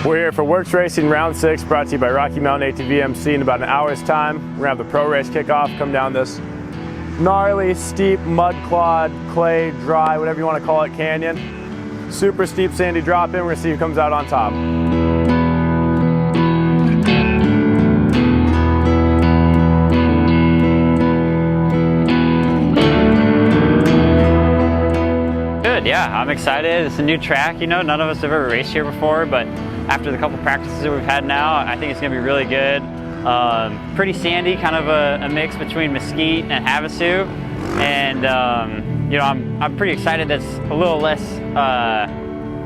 We're here for Worcs Racing Round 6, brought to you by Rocky Mountain ATV MC. In about an hour's time, we're gonna have the pro race kickoff, come down this gnarly, steep, mud clawed, clay, dry, whatever you want to call it, canyon. Super steep, sandy drop in. We're gonna see who comes out on top. Yeah, I'm excited. It's a new track, you know, none of us have ever raced here before, but after the couple practices that we've had now, I think it's gonna be really good. Pretty sandy, kind of a mix between Mesquite and Havasu. And you know, I'm pretty excited that's a little less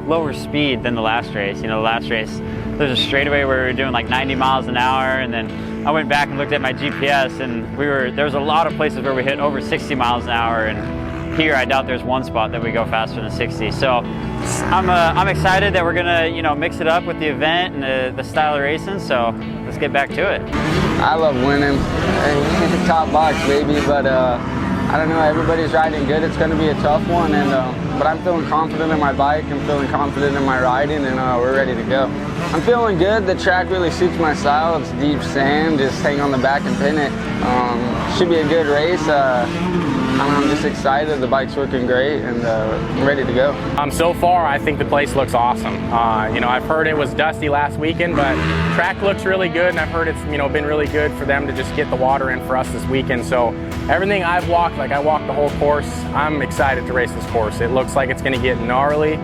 lower speed than the last race. You know, the last race, there's a straightaway where we were doing like 90 miles an hour, and then I went back and looked at my GPS, and there was a lot of places where we hit over 60 miles an hour, and here, I doubt there's one spot that we go faster than 60. So I'm excited that we're gonna, you know, mix it up with the event and the style of racing. So let's get back to it. I love winning, top box, baby. But I don't know, everybody's riding good. It's gonna be a tough one, but I'm feeling confident in my bike. I'm feeling confident in my riding, and we're ready to go. I'm feeling good. The track really suits my style. It's deep sand. Just hang on the back and pin it. Should be a good race. I'm just excited. The bike's working great, and I'm ready to go. So far, I think the place looks awesome. You know, I've heard it was dusty last weekend, but track looks really good, and I've heard it's, you know, been really good for them to just get the water in for us this weekend. So everything I've walked, like I walked the whole course, I'm excited to race this course. It looks like it's going to get gnarly,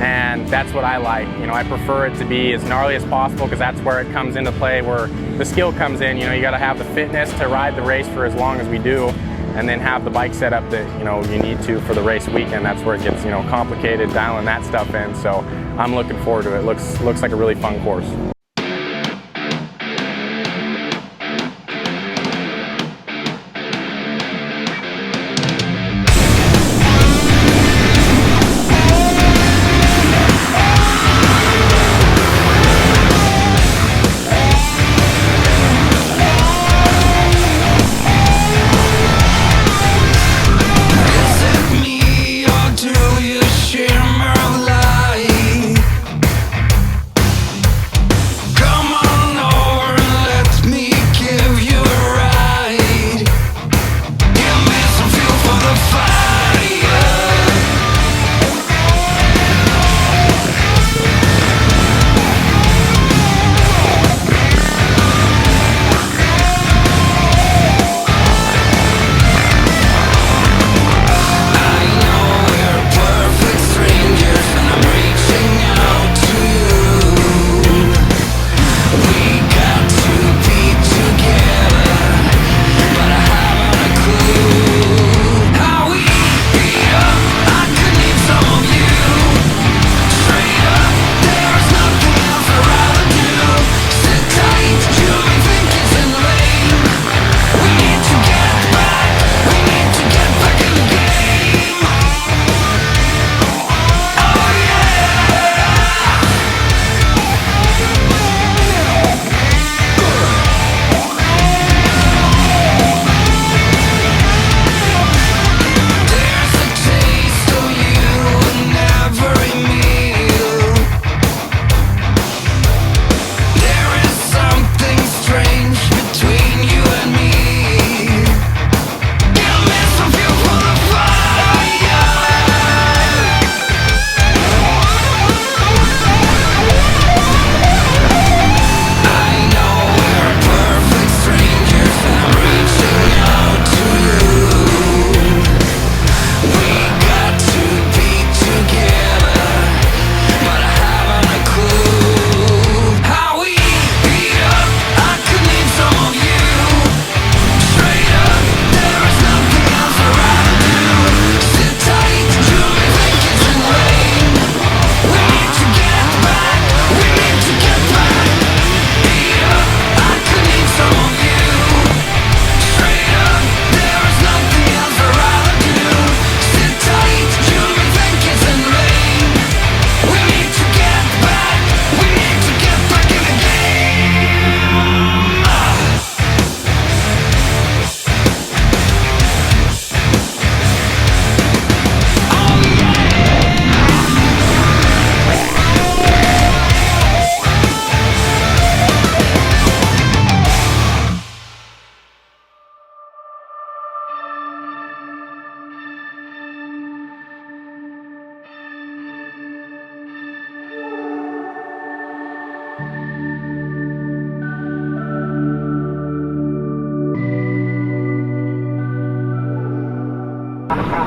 and that's what I like. You know, I prefer it to be as gnarly as possible because that's where it comes into play, where the skill comes in. You know, you got to have the fitness to ride the race for as long as we do, and then have the bike set up that, you know, you need to for the race weekend. That's where it gets, you know, complicated, dialing that stuff in. So I'm looking forward to it. Looks like a really fun course.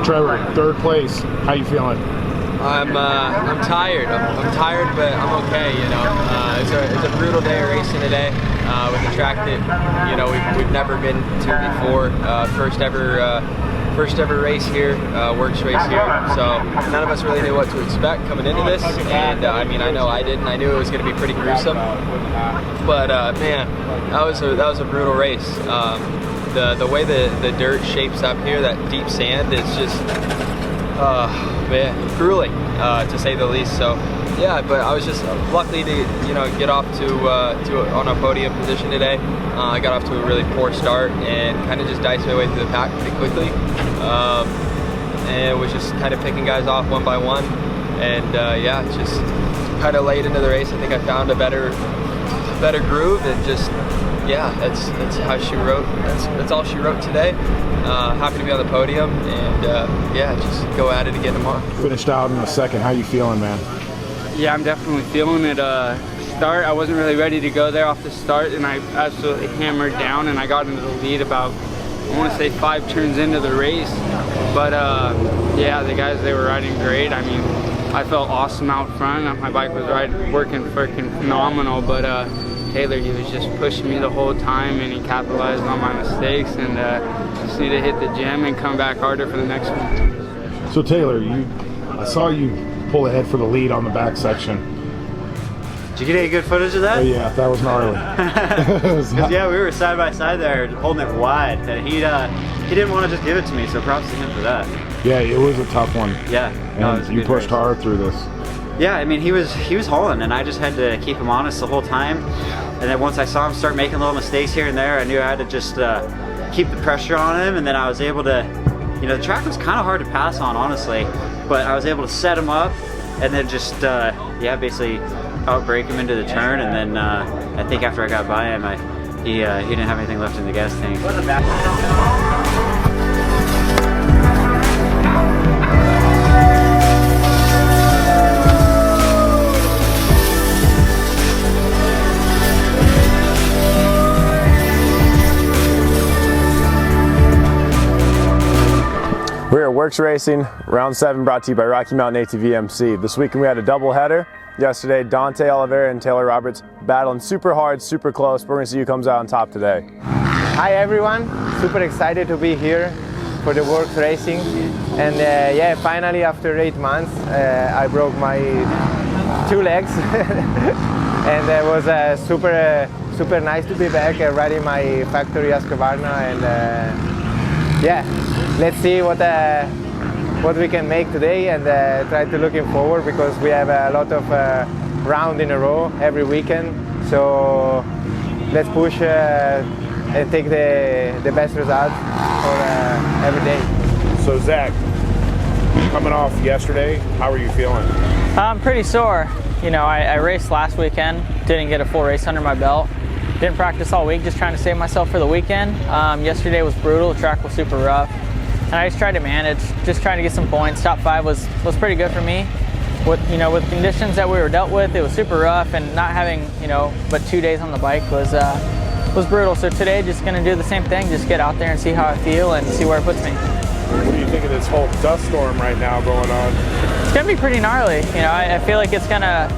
Trevor, third place. How you feeling? I'm tired. I'm tired, but I'm okay. You know, it's a brutal day of racing today with a track that we've never been to before. First ever race here, Worcs race here. So none of us really knew what to expect coming into this, and I mean, I know I didn't. I knew it was going to be pretty gruesome, but man, that was a brutal race. The way the dirt shapes up here, that deep sand, is just man, grueling to say the least. So yeah, but I was just lucky to get off on a podium position today. I got off to a really poor start and kind of just diced my way through the pack pretty quickly, and was just kind of picking guys off one by one. And yeah, just kind of late into the race, I think I found a better groove, and just yeah, that's how she wrote. That's all she wrote today. Happy to be on the podium, and yeah, just go at it again tomorrow. Finished out in the second. How you feeling, man? Yeah, I'm definitely feeling it. Start, I wasn't really ready to go there off the start, and I absolutely hammered down, and I got into the lead about, I want to say 5 turns into the race. But yeah, the guys, they were riding great. I mean, I felt awesome out front. My bike was working freaking phenomenal, but Taylor, he was just pushing me the whole time, and he capitalized on my mistakes, and just need to hit the gym and come back harder for the next one. So Taylor, I saw you pull ahead for the lead on the back section. Did you get any good footage of that? Oh yeah, that was gnarly. Yeah, we were side by side there, holding it wide, and he didn't want to just give it to me, so props to him for that. Yeah, it was a tough one. Yeah, and you pushed hard through this. Yeah, I mean, he was hauling, and I just had to keep him honest the whole time. And then once I saw him start making little mistakes here and there, I knew I had to just keep the pressure on him, and then I was able to, the track was kind of hard to pass on, honestly, but I was able to set him up, and then just, yeah, basically outbrake him into the turn, and then I think after I got by him, he didn't have anything left in the gas tank. We're at Worcs Racing, round 7, brought to you by Rocky Mountain ATV MC. This weekend we had a doubleheader. Yesterday, Dante Oliveira and Taylor Roberts battling super hard, super close. We're going to see who comes out on top today. Hi everyone, super excited to be here for the Worcs Racing. And yeah, finally after 8 months, I broke my 2 legs. And it was super nice to be back riding my factory Husqvarna, and yeah, let's see what we can make today, and try to looking forward, because we have a lot of round in a row every weekend. So let's push and take the best results for every day. So Zach, coming off yesterday, how are you feeling? I'm pretty sore. I raced last weekend, didn't get a full race under my belt. Didn't practice all week, just trying to save myself for the weekend. Yesterday was brutal, the track was super rough. And I just tried to manage, just trying to get some points. Top 5 was pretty good for me. With conditions that we were dealt with, it was super rough, and not having, but 2 days on the bike was brutal. So today, just gonna do the same thing, just get out there and see how I feel and see where it puts me. What do you think of this whole dust storm right now going on? It's gonna be pretty gnarly. I feel like it's gonna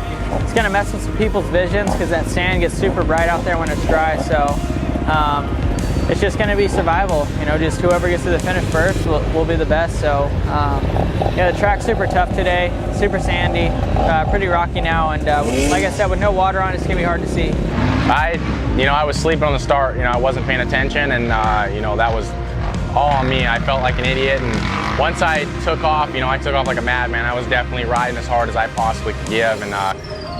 mess with some people's visions, because that sand gets super bright out there when it's dry. So it's just going to be survival. Just whoever gets to the finish first will be the best. So yeah, the track's super tough today, super sandy, pretty rocky now, and like I said, with no water on, it's going to be hard to see. I was sleeping on the start. I wasn't paying attention, and that was all on me. I felt like an idiot, and once I took off, I took off like a madman. I was definitely riding as hard as I possibly could give, and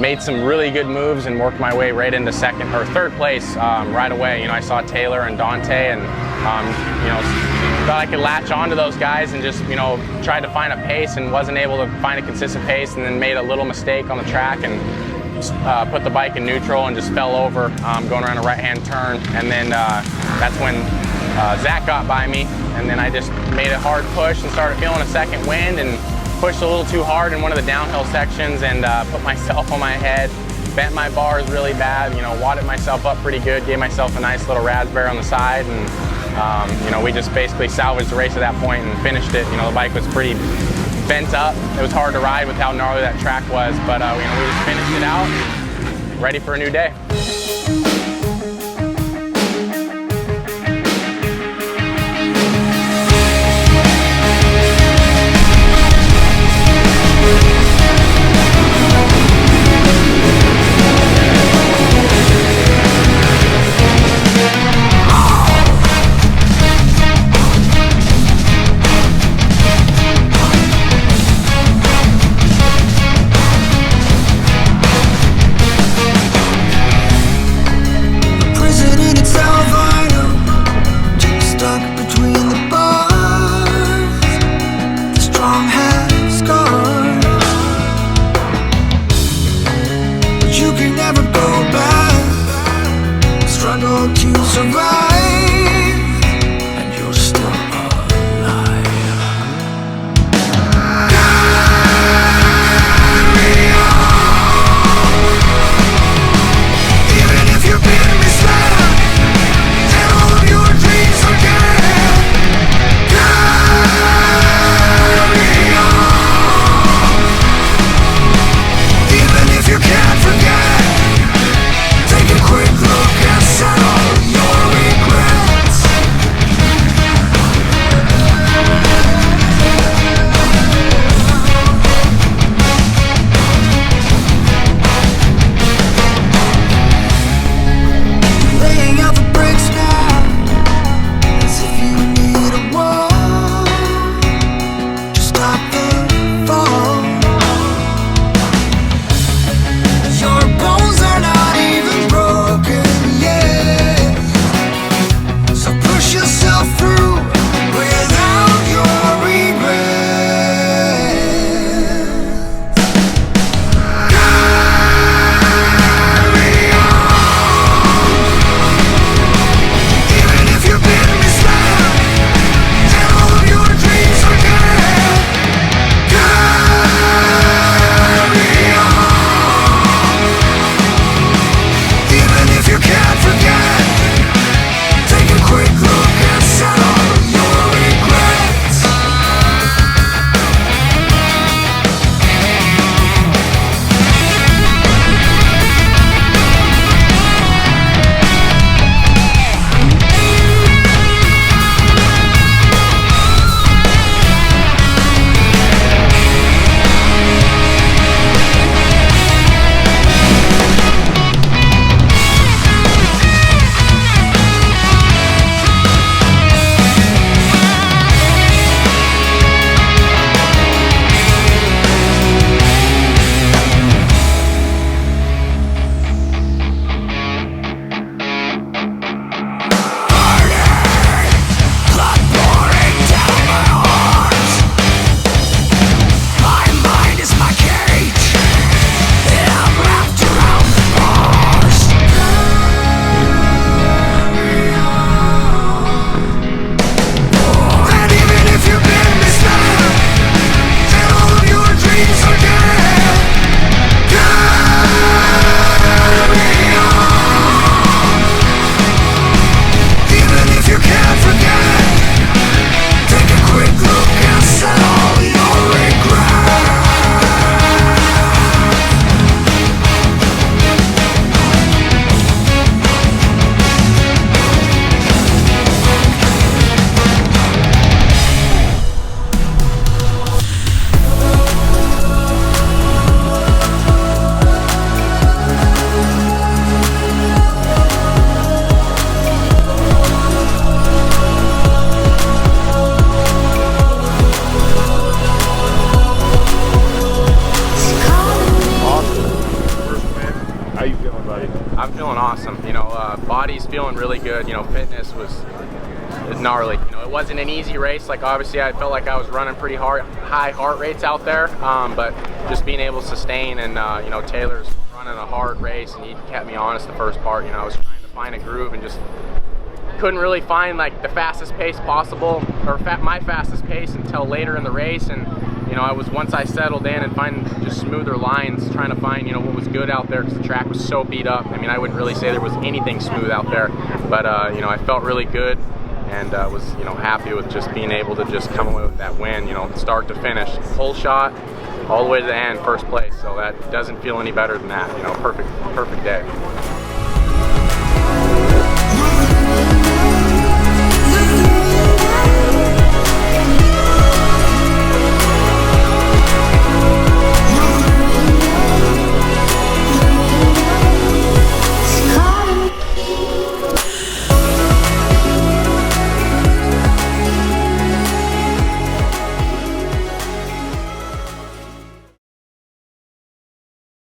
made some really good moves and worked my way right into third place right away. I saw Taylor and Dante, and thought I could latch onto those guys and just tried to find a pace, and wasn't able to find a consistent pace, and then made a little mistake on the track and put the bike in neutral and just fell over going around a right-hand turn. And then that's when Zach got by me, and then I just made a hard push and started feeling a second wind, and pushed a little too hard in one of the downhill sections, and put myself on my head, bent my bars really bad, wadded myself up pretty good, gave myself a nice little raspberry on the side, and You know, we just basically salvaged the race at that point and finished it. You know, the bike was pretty bent up. It was hard to ride with how gnarly that track was, but you know, we just finished it out, ready for a new day. body's feeling really good. You know, fitness was gnarly. You know, it wasn't an easy race. Like, obviously I felt like I was running pretty high heart rates out there, but just being able to sustain, and you know, Taylor's running a hard race and he kept me honest the first part. You know, I was trying to find a groove and just couldn't really find like the fastest pace possible, or my fastest pace, until later in the race. And you know, once I settled in and find just smoother lines, trying to find, you know, what was good out there, because the track was so beat up. I mean, I wouldn't really say there was anything smooth out there, but you know, I felt really good. and was, you know, happy with just being able to just come away with that win, you know, start to finish, whole shot, all the way to the end, first place. So that doesn't feel any better than that, you know, perfect day.